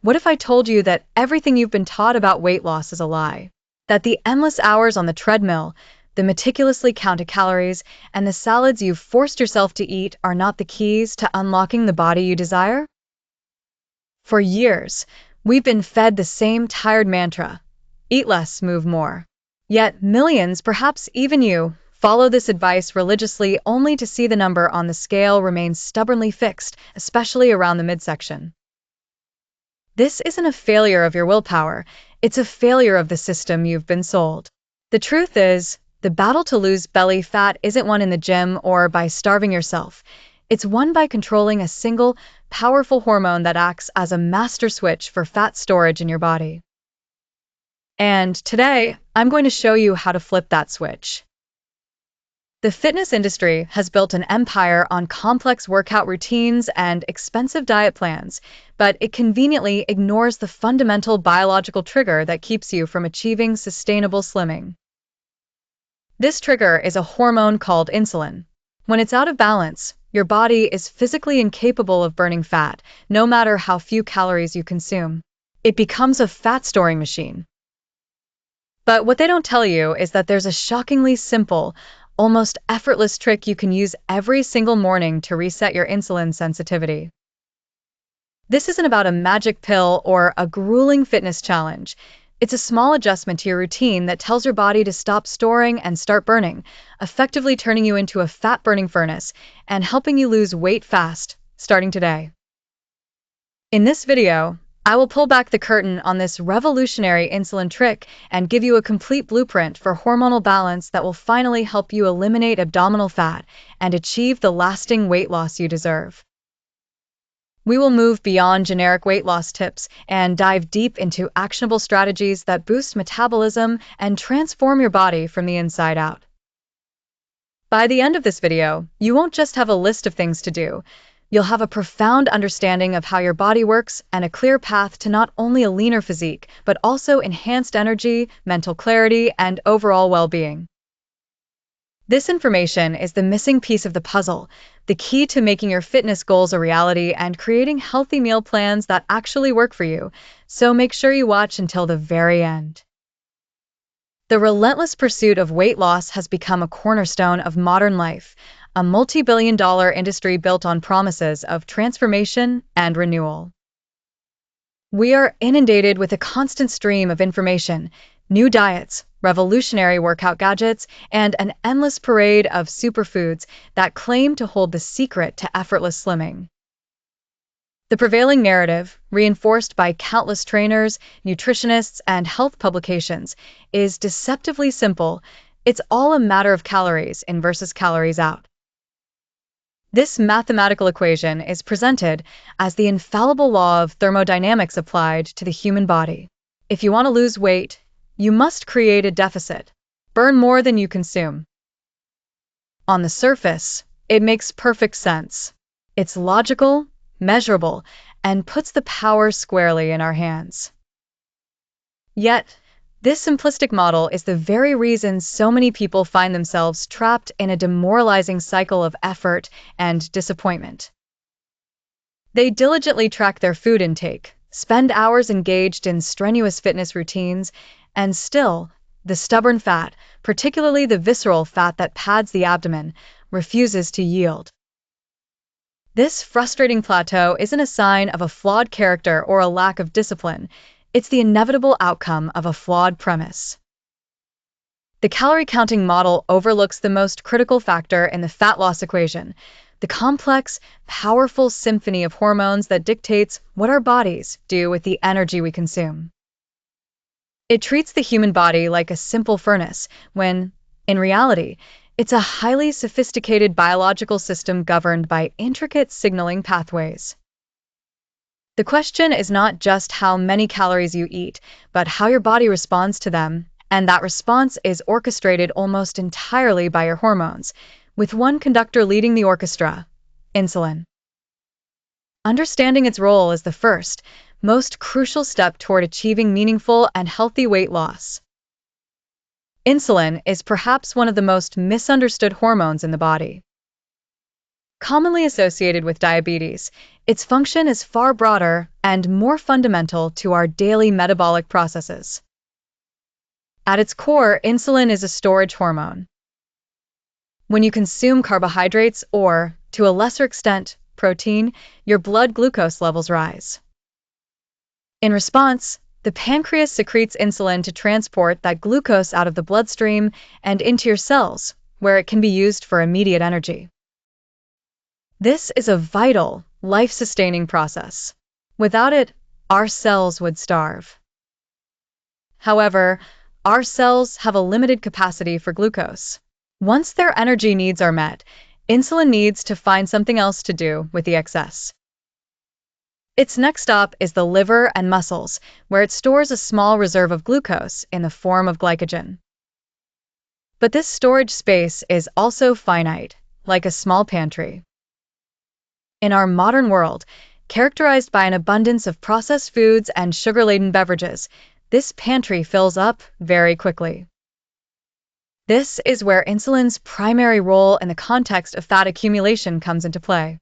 What if I told you that everything you've been taught about weight loss is a lie? That the endless hours on the treadmill, the meticulously counted calories, and the salads you've forced yourself to eat are not the keys to unlocking the body you desire? For years, we've been fed the same tired mantra: eat less, move more. Yet millions, perhaps even you, follow this advice religiously only to see the number on the scale remain stubbornly fixed, especially around the midsection. This isn't a failure of your willpower, it's a failure of the system you've been sold. The truth is, the battle to lose belly fat isn't won in the gym or by starving yourself. It's won by controlling a single, powerful hormone that acts as a master switch for fat storage in your body. And today, I'm going to show you how to flip that switch. The fitness industry has built an empire on complex workout routines and expensive diet plans, but it conveniently ignores the fundamental biological trigger that keeps you from achieving sustainable slimming. This trigger is a hormone called insulin. When it's out of balance, your body is physically incapable of burning fat, no matter how few calories you consume. It becomes a fat-storing machine. But what they don't tell you is that there's a shockingly simple, almost effortless trick you can use every single morning to reset your insulin sensitivity. This isn't about a magic pill or a grueling fitness challenge. It's a small adjustment to your routine that tells your body to stop storing and start burning, effectively turning you into a fat-burning furnace and helping you lose weight fast, starting today. In this video, I will pull back the curtain on this revolutionary insulin trick and give you a complete blueprint for hormonal balance that will finally help you eliminate abdominal fat and achieve the lasting weight loss you deserve. We will move beyond generic weight loss tips and dive deep into actionable strategies that boost metabolism and transform your body from the inside out. By the end of this video, you won't just have a list of things to do. You'll have a profound understanding of how your body works and a clear path to not only a leaner physique, but also enhanced energy, mental clarity, and overall well-being. This information is the missing piece of the puzzle, the key to making your fitness goals a reality and creating healthy meal plans that actually work for you, so make sure you watch until the very end. The relentless pursuit of weight loss has become a cornerstone of modern life, a multi-billion-dollar industry built on promises of transformation and renewal. We are inundated with a constant stream of information, new diets, revolutionary workout gadgets, and an endless parade of superfoods that claim to hold the secret to effortless slimming. The prevailing narrative, reinforced by countless trainers, nutritionists, and health publications, is deceptively simple. It's all a matter of calories in versus calories out. This mathematical equation is presented as the infallible law of thermodynamics applied to the human body. If you want to lose weight, you must create a deficit, burn more than you consume. On the surface, it makes perfect sense. It's logical, measurable, and puts the power squarely in our hands. Yet, this simplistic model is the very reason so many people find themselves trapped in a demoralizing cycle of effort and disappointment. They diligently track their food intake, spend hours engaged in strenuous fitness routines, and still, the stubborn fat, particularly the visceral fat that pads the abdomen, refuses to yield. This frustrating plateau isn't a sign of a flawed character or a lack of discipline. It's the inevitable outcome of a flawed premise. The calorie-counting model overlooks the most critical factor in the fat loss equation, the complex, powerful symphony of hormones that dictates what our bodies do with the energy we consume. It treats the human body like a simple furnace, when, in reality, it's a highly sophisticated biological system governed by intricate signaling pathways. The question is not just how many calories you eat, but how your body responds to them, and that response is orchestrated almost entirely by your hormones, with one conductor leading the orchestra: insulin. Understanding its role is the first, most crucial step toward achieving meaningful and healthy weight loss. Insulin is perhaps one of the most misunderstood hormones in the body. Commonly associated with diabetes, its function is far broader and more fundamental to our daily metabolic processes. At its core, insulin is a storage hormone. When you consume carbohydrates or, to a lesser extent, protein, your blood glucose levels rise. In response, the pancreas secretes insulin to transport that glucose out of the bloodstream and into your cells, where it can be used for immediate energy. This is a vital, life-sustaining process. Without it, our cells would starve. However, our cells have a limited capacity for glucose. Once their energy needs are met, insulin needs to find something else to do with the excess. Its next stop is the liver and muscles, where it stores a small reserve of glucose in the form of glycogen. But this storage space is also finite, like a small pantry. In our modern world, characterized by an abundance of processed foods and sugar-laden beverages, this pantry fills up very quickly. This is where insulin's primary role in the context of fat accumulation comes into play.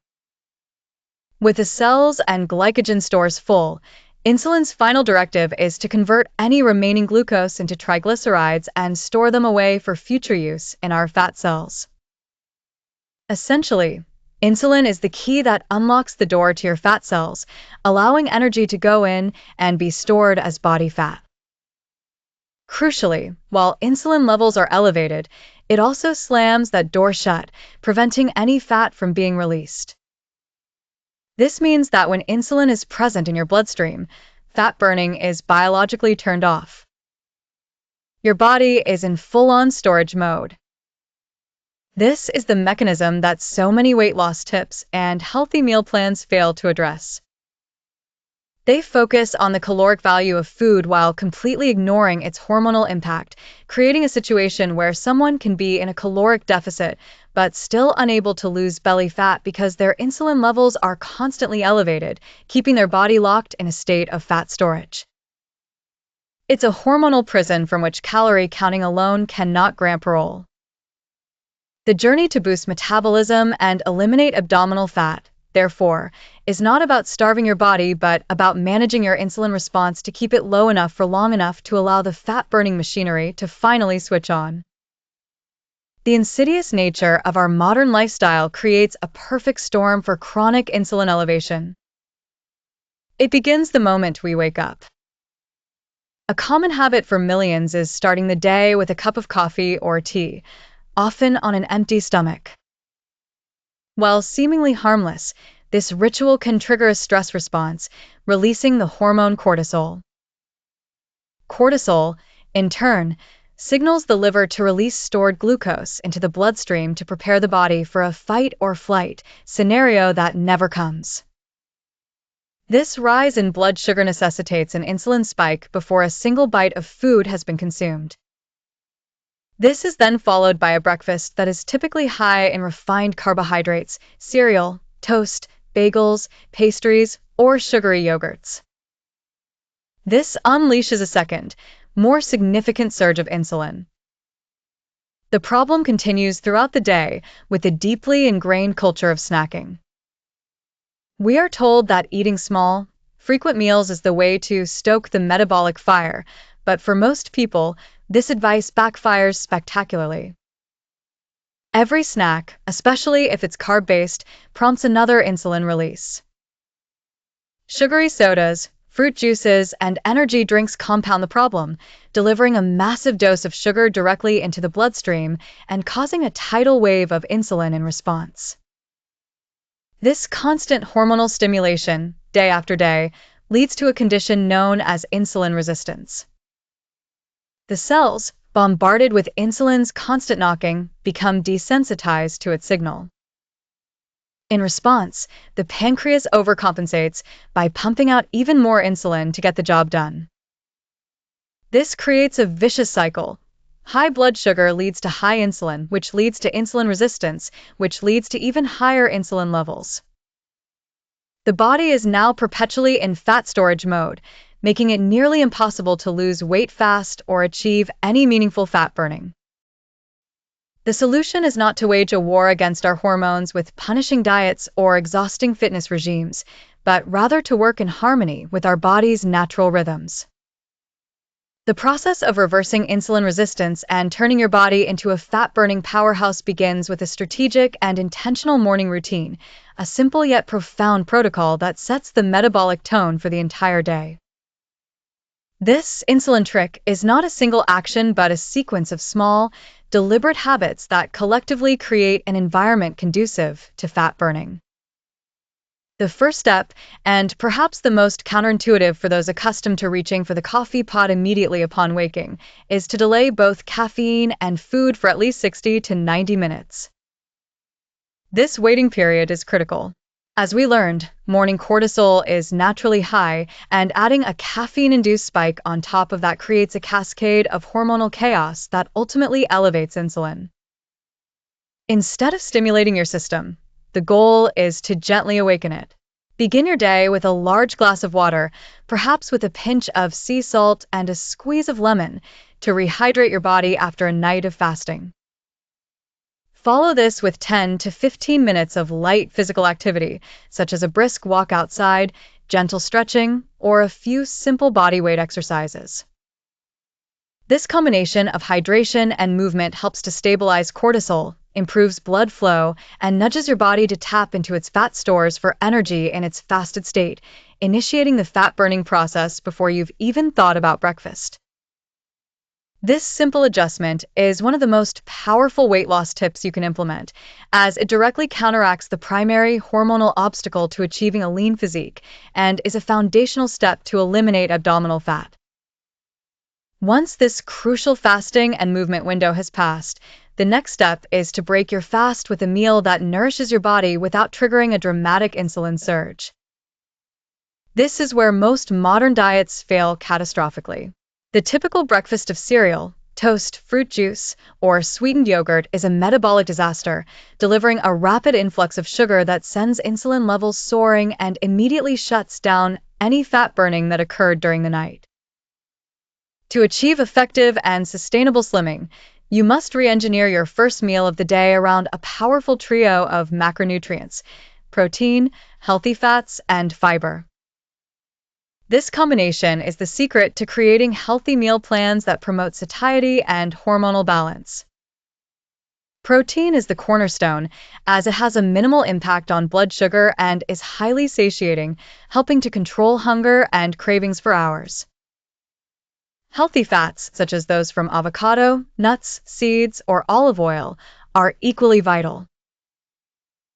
With the cells and glycogen stores full, insulin's final directive is to convert any remaining glucose into triglycerides and store them away for future use in our fat cells. Essentially, insulin is the key that unlocks the door to your fat cells, allowing energy to go in and be stored as body fat. Crucially, while insulin levels are elevated, it also slams that door shut, preventing any fat from being released. This means that when insulin is present in your bloodstream, fat burning is biologically turned off. Your body is in full-on storage mode. This is the mechanism that so many weight loss tips and healthy meal plans fail to address. They focus on the caloric value of food while completely ignoring its hormonal impact, creating a situation where someone can be in a caloric deficit but still unable to lose belly fat because their insulin levels are constantly elevated, keeping their body locked in a state of fat storage. It's a hormonal prison from which calorie counting alone cannot grant parole. The journey to boost metabolism and eliminate abdominal fat, therefore, is not about starving your body but about managing your insulin response to keep it low enough for long enough to allow the fat-burning machinery to finally switch on. The insidious nature of our modern lifestyle creates a perfect storm for chronic insulin elevation. It begins the moment we wake up. A common habit for millions is starting the day with a cup of coffee or tea, often on an empty stomach. While seemingly harmless, this ritual can trigger a stress response, releasing the hormone cortisol. Cortisol, in turn, signals the liver to release stored glucose into the bloodstream to prepare the body for a fight or flight scenario that never comes. This rise in blood sugar necessitates an insulin spike before a single bite of food has been consumed. This is then followed by a breakfast that is typically high in refined carbohydrates, cereal, toast, bagels, pastries, or sugary yogurts. This unleashes a second, more significant surge of insulin. The problem continues throughout the day with the deeply ingrained culture of snacking. We are told that eating small, frequent meals is the way to stoke the metabolic fire, but for most people, this advice backfires spectacularly. Every snack, especially if it's carb-based, prompts another insulin release. Sugary sodas, fruit juices, and energy drinks compound the problem, delivering a massive dose of sugar directly into the bloodstream and causing a tidal wave of insulin in response. This constant hormonal stimulation, day after day, leads to a condition known as insulin resistance. The cells, bombarded with insulin's constant knocking, become desensitized to its signal. In response, the pancreas overcompensates by pumping out even more insulin to get the job done. This creates a vicious cycle. High blood sugar leads to high insulin, which leads to insulin resistance, which leads to even higher insulin levels. The body is now perpetually in fat storage mode, making it nearly impossible to lose weight fast or achieve any meaningful fat burning. The solution is not to wage a war against our hormones with punishing diets or exhausting fitness regimes, but rather to work in harmony with our body's natural rhythms. The process of reversing insulin resistance and turning your body into a fat-burning powerhouse begins with a strategic and intentional morning routine, a simple yet profound protocol that sets the metabolic tone for the entire day. This insulin trick is not a single action but a sequence of small, deliberate habits that collectively create an environment conducive to fat burning. The first step, and perhaps the most counterintuitive for those accustomed to reaching for the coffee pot immediately upon waking, is to delay both caffeine and food for at least 60 to 90 minutes. This waiting period is critical. As we learned, morning cortisol is naturally high, and adding a caffeine-induced spike on top of that creates a cascade of hormonal chaos that ultimately elevates insulin. Instead of stimulating your system, the goal is to gently awaken it. Begin your day with a large glass of water, perhaps with a pinch of sea salt and a squeeze of lemon, to rehydrate your body after a night of fasting. Follow this with 10 to 15 minutes of light physical activity, such as a brisk walk outside, gentle stretching, or a few simple body weight exercises. This combination of hydration and movement helps to stabilize cortisol, improves blood flow, and nudges your body to tap into its fat stores for energy in its fasted state, initiating the fat-burning process before you've even thought about breakfast. This simple adjustment is one of the most powerful weight loss tips you can implement, as it directly counteracts the primary hormonal obstacle to achieving a lean physique and is a foundational step to eliminate abdominal fat. Once this crucial fasting and movement window has passed, the next step is to break your fast with a meal that nourishes your body without triggering a dramatic insulin surge. This is where most modern diets fail catastrophically. The typical breakfast of cereal, toast, fruit juice, or sweetened yogurt is a metabolic disaster, delivering a rapid influx of sugar that sends insulin levels soaring and immediately shuts down any fat burning that occurred during the night. To achieve effective and sustainable slimming, you must re-engineer your first meal of the day around a powerful trio of macronutrients: protein, healthy fats, and fiber. This combination is the secret to creating healthy meal plans that promote satiety and hormonal balance. Protein is the cornerstone, as it has a minimal impact on blood sugar and is highly satiating, helping to control hunger and cravings for hours. Healthy fats, such as those from avocado, nuts, seeds, or olive oil, are equally vital.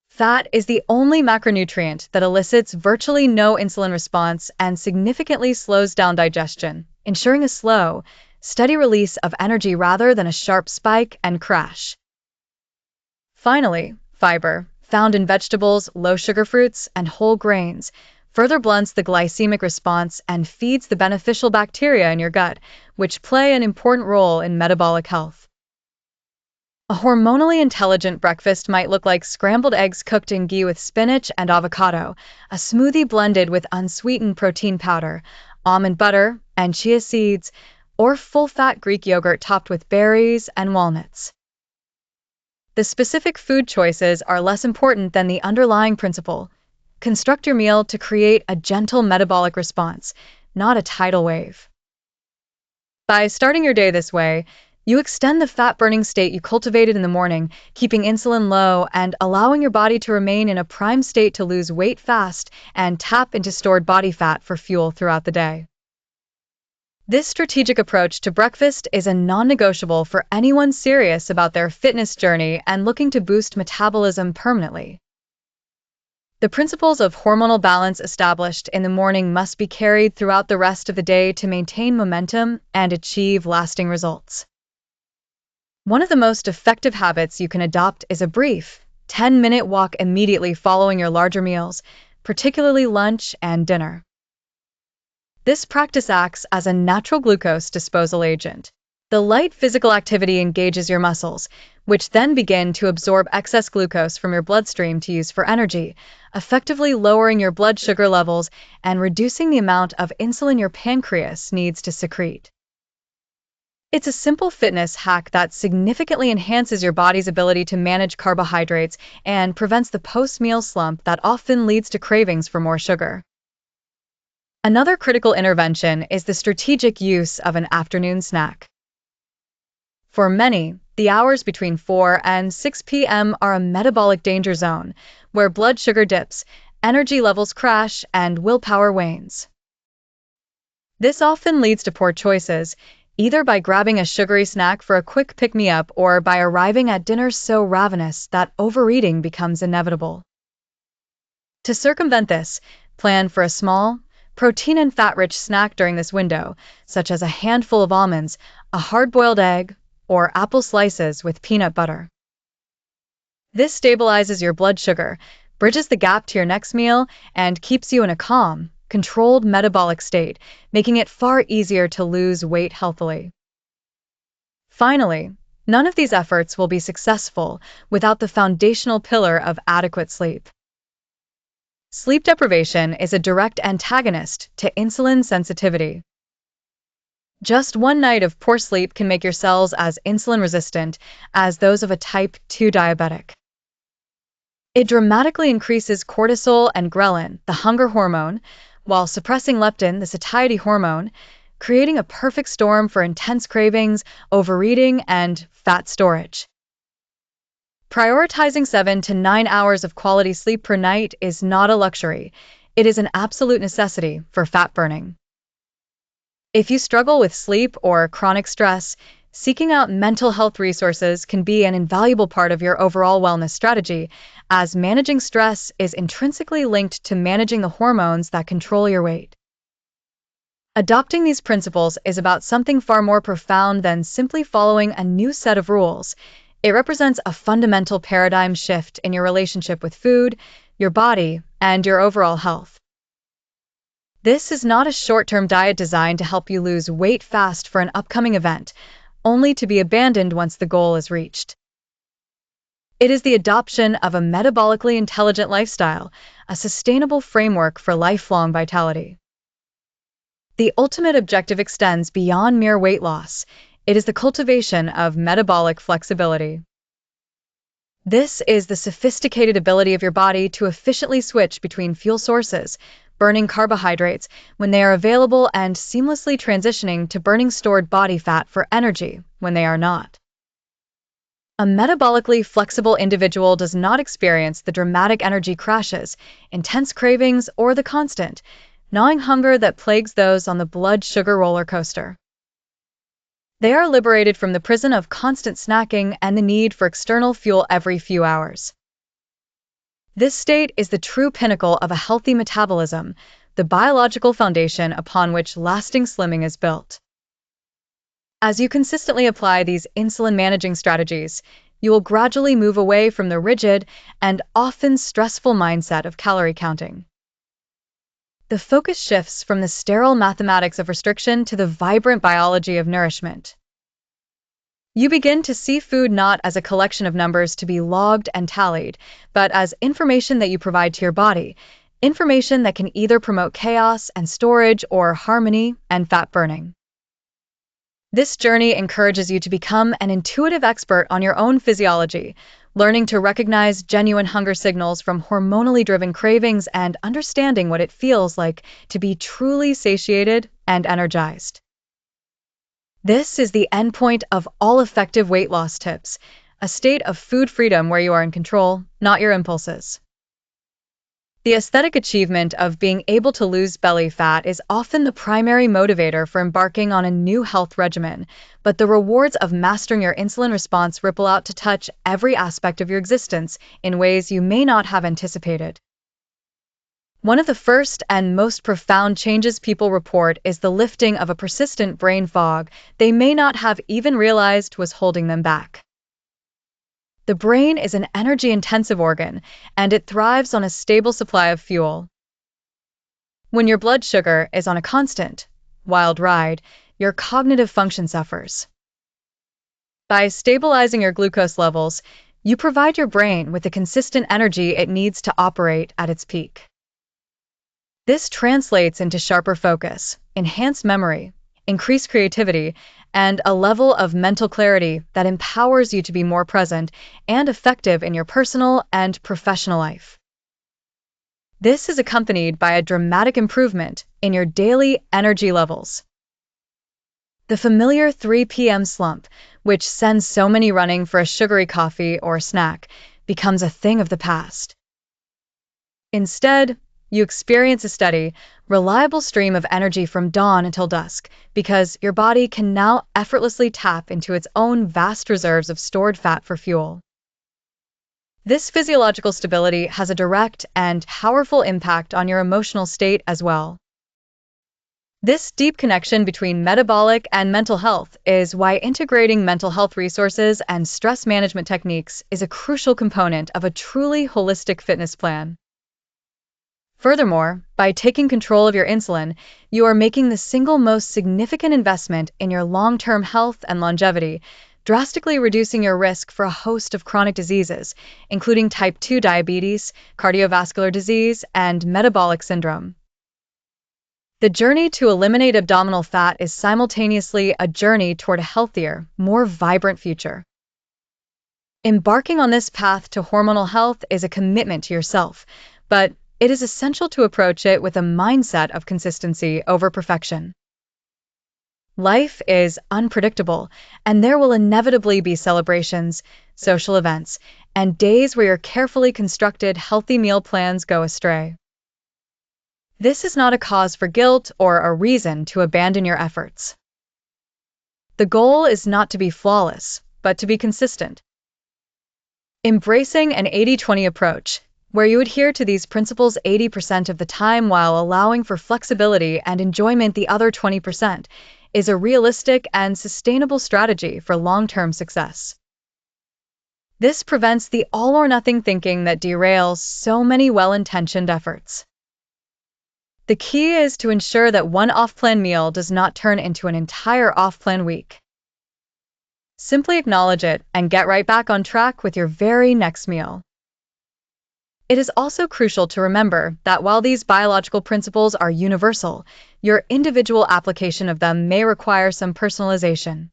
Fat is the only macronutrient that elicits virtually no insulin response and significantly slows down digestion, ensuring a slow, steady release of energy rather than a sharp spike and crash. Finally, fiber, found in vegetables, low-sugar fruits, and whole grains, further blunts the glycemic response and feeds the beneficial bacteria in your gut, which play an important role in metabolic health. A hormonally intelligent breakfast might look like scrambled eggs cooked in ghee with spinach and avocado, a smoothie blended with unsweetened protein powder, almond butter, and chia seeds, or full-fat Greek yogurt topped with berries and walnuts. The specific food choices are less important than the underlying principle. Construct your meal to create a gentle metabolic response, not a tidal wave. By starting your day this way, you extend the fat-burning state you cultivated in the morning, keeping insulin low and allowing your body to remain in a prime state to lose weight fast and tap into stored body fat for fuel throughout the day. This strategic approach to breakfast is a non-negotiable for anyone serious about their fitness journey and looking to boost metabolism permanently. The principles of hormonal balance established in the morning must be carried throughout the rest of the day to maintain momentum and achieve lasting results. One of the most effective habits you can adopt is a brief, 10-minute walk immediately following your larger meals, particularly lunch and dinner. This practice acts as a natural glucose disposal agent. The light physical activity engages your muscles, which then begin to absorb excess glucose from your bloodstream to use for energy, effectively lowering your blood sugar levels and reducing the amount of insulin your pancreas needs to secrete. It's a simple fitness hack that significantly enhances your body's ability to manage carbohydrates and prevents the post-meal slump that often leads to cravings for more sugar. Another critical intervention is the strategic use of an afternoon snack. For many, the hours between 4 and 6 p.m. are a metabolic danger zone, where blood sugar dips, energy levels crash, and willpower wanes. This often leads to poor choices, either by grabbing a sugary snack for a quick pick-me-up or by arriving at dinner so ravenous that overeating becomes inevitable. To circumvent this, plan for a small, protein and fat-rich snack during this window, such as a handful of almonds, a hard-boiled egg, or apple slices with peanut butter. This stabilizes your blood sugar, bridges the gap to your next meal, and keeps you in a calm, controlled metabolic state, making it far easier to lose weight healthily. Finally, none of these efforts will be successful without the foundational pillar of adequate sleep. Sleep deprivation is a direct antagonist to insulin sensitivity. Just one night of poor sleep can make your cells as insulin-resistant as those of a type 2 diabetic. It dramatically increases cortisol and ghrelin, the hunger hormone, while suppressing leptin, the satiety hormone, creating a perfect storm for intense cravings, overeating, and fat storage. Prioritizing 7 to 9 hours of quality sleep per night is not a luxury. It is an absolute necessity for fat burning. If you struggle with sleep or chronic stress, seeking out mental health resources can be an invaluable part of your overall wellness strategy, as managing stress is intrinsically linked to managing the hormones that control your weight. Adopting these principles is about something far more profound than simply following a new set of rules. It represents a fundamental paradigm shift in your relationship with food, your body, and your overall health. This is not a short-term diet designed to help you lose weight fast for an upcoming event, only to be abandoned once the goal is reached. It is the adoption of a metabolically intelligent lifestyle, a sustainable framework for lifelong vitality. The ultimate objective extends beyond mere weight loss. It is the cultivation of metabolic flexibility. This is the sophisticated ability of your body to efficiently switch between fuel sources, burning carbohydrates when they are available and seamlessly transitioning to burning stored body fat for energy when they are not. A metabolically flexible individual does not experience the dramatic energy crashes, intense cravings, or the constant, gnawing hunger that plagues those on the blood sugar roller coaster. They are liberated from the prison of constant snacking and the need for external fuel every few hours. This state is the true pinnacle of a healthy metabolism, the biological foundation upon which lasting slimming is built. As you consistently apply these insulin-managing strategies, you will gradually move away from the rigid and often stressful mindset of calorie counting. The focus shifts from the sterile mathematics of restriction to the vibrant biology of nourishment. You begin to see food not as a collection of numbers to be logged and tallied, but as information that you provide to your body, information that can either promote chaos and storage or harmony and fat burning. This journey encourages you to become an intuitive expert on your own physiology, learning to recognize genuine hunger signals from hormonally driven cravings and understanding what it feels like to be truly satiated and energized. This is the endpoint of all effective weight loss tips, a state of food freedom where you are in control, not your impulses. The aesthetic achievement of being able to lose belly fat is often the primary motivator for embarking on a new health regimen, but the rewards of mastering your insulin response ripple out to touch every aspect of your existence in ways you may not have anticipated. One of the first and most profound changes people report is the lifting of a persistent brain fog they may not have even realized was holding them back. The brain is an energy-intensive organ, and it thrives on a stable supply of fuel. When your blood sugar is on a constant, wild ride, your cognitive function suffers. By stabilizing your glucose levels, you provide your brain with the consistent energy it needs to operate at its peak. This translates into sharper focus, enhanced memory, increased creativity, and a level of mental clarity that empowers you to be more present and effective in your personal and professional life. This is accompanied by a dramatic improvement in your daily energy levels. The familiar 3 p.m. slump, which sends so many running for a sugary coffee or snack, becomes a thing of the past. Instead, you experience a steady, reliable stream of energy from dawn until dusk because your body can now effortlessly tap into its own vast reserves of stored fat for fuel. This physiological stability has a direct and powerful impact on your emotional state as well. This deep connection between metabolic and mental health is why integrating mental health resources and stress management techniques is a crucial component of a truly holistic fitness plan. Furthermore, by taking control of your insulin, you are making the single most significant investment in your long-term health and longevity, drastically reducing your risk for a host of chronic diseases, including type 2 diabetes, cardiovascular disease, and metabolic syndrome. The journey to eliminate abdominal fat is simultaneously a journey toward a healthier, more vibrant future. Embarking on this path to hormonal health is a commitment to yourself, but it is essential to approach it with a mindset of consistency over perfection. Life is unpredictable, and there will inevitably be celebrations, social events, and days where your carefully constructed healthy meal plans go astray. This is not a cause for guilt or a reason to abandon your efforts. The goal is not to be flawless, but to be consistent. Embracing an 80-20 approach, where you adhere to these principles 80% of the time while allowing for flexibility and enjoyment the other 20%, is a realistic and sustainable strategy for long-term success. This prevents the all-or-nothing thinking that derails so many well-intentioned efforts. The key is to ensure that one off-plan meal does not turn into an entire off-plan week. Simply acknowledge it and get right back on track with your very next meal. It is also crucial to remember that while these biological principles are universal, your individual application of them may require some personalization.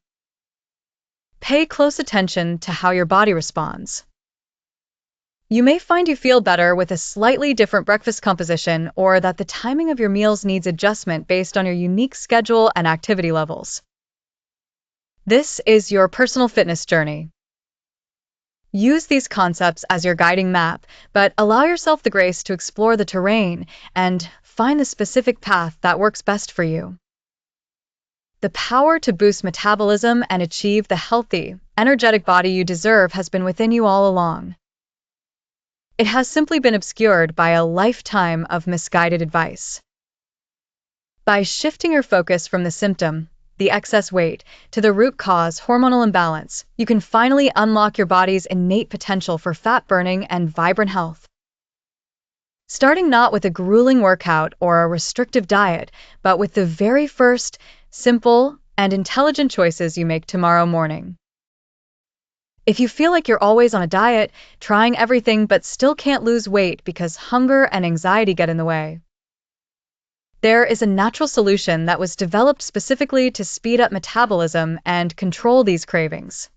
Pay close attention to how your body responds. You may find you feel better with a slightly different breakfast composition or that the timing of your meals needs adjustment based on your unique schedule and activity levels. This is your personal fitness journey. Use these concepts as your guiding map, but allow yourself the grace to explore the terrain and find the specific path that works best for you. The power to boost metabolism and achieve the healthy, energetic body you deserve has been within you all along. It has simply been obscured by a lifetime of misguided advice. By shifting your focus from the symptom, the excess weight, to the root cause, hormonal imbalance, you can finally unlock your body's innate potential for fat burning and vibrant health. Starting not with a grueling workout or a restrictive diet, but with the very first, simple, and intelligent choices you make tomorrow morning. If you feel like you're always on a diet, trying everything but still can't lose weight because hunger and anxiety get in the way, there is a natural solution that was developed specifically to speed up metabolism and control these cravings.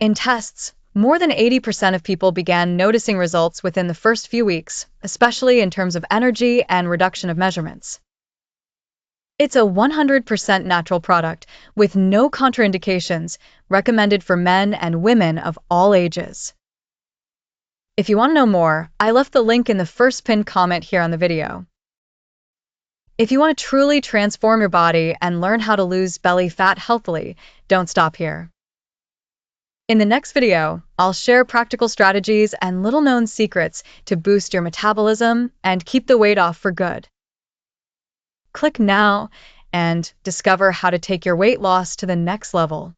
In tests, more than 80% of people began noticing results within the first few weeks, especially in terms of energy and reduction of measurements. It's a 100% natural product with no contraindications, recommended for men and women of all ages. If you want to know more, I left the link in the first pinned comment here on the video. If you want to truly transform your body and learn how to lose belly fat healthily, don't stop here. In the next video, I'll share practical strategies and little-known secrets to boost your metabolism and keep the weight off for good. Click now and discover how to take your weight loss to the next level.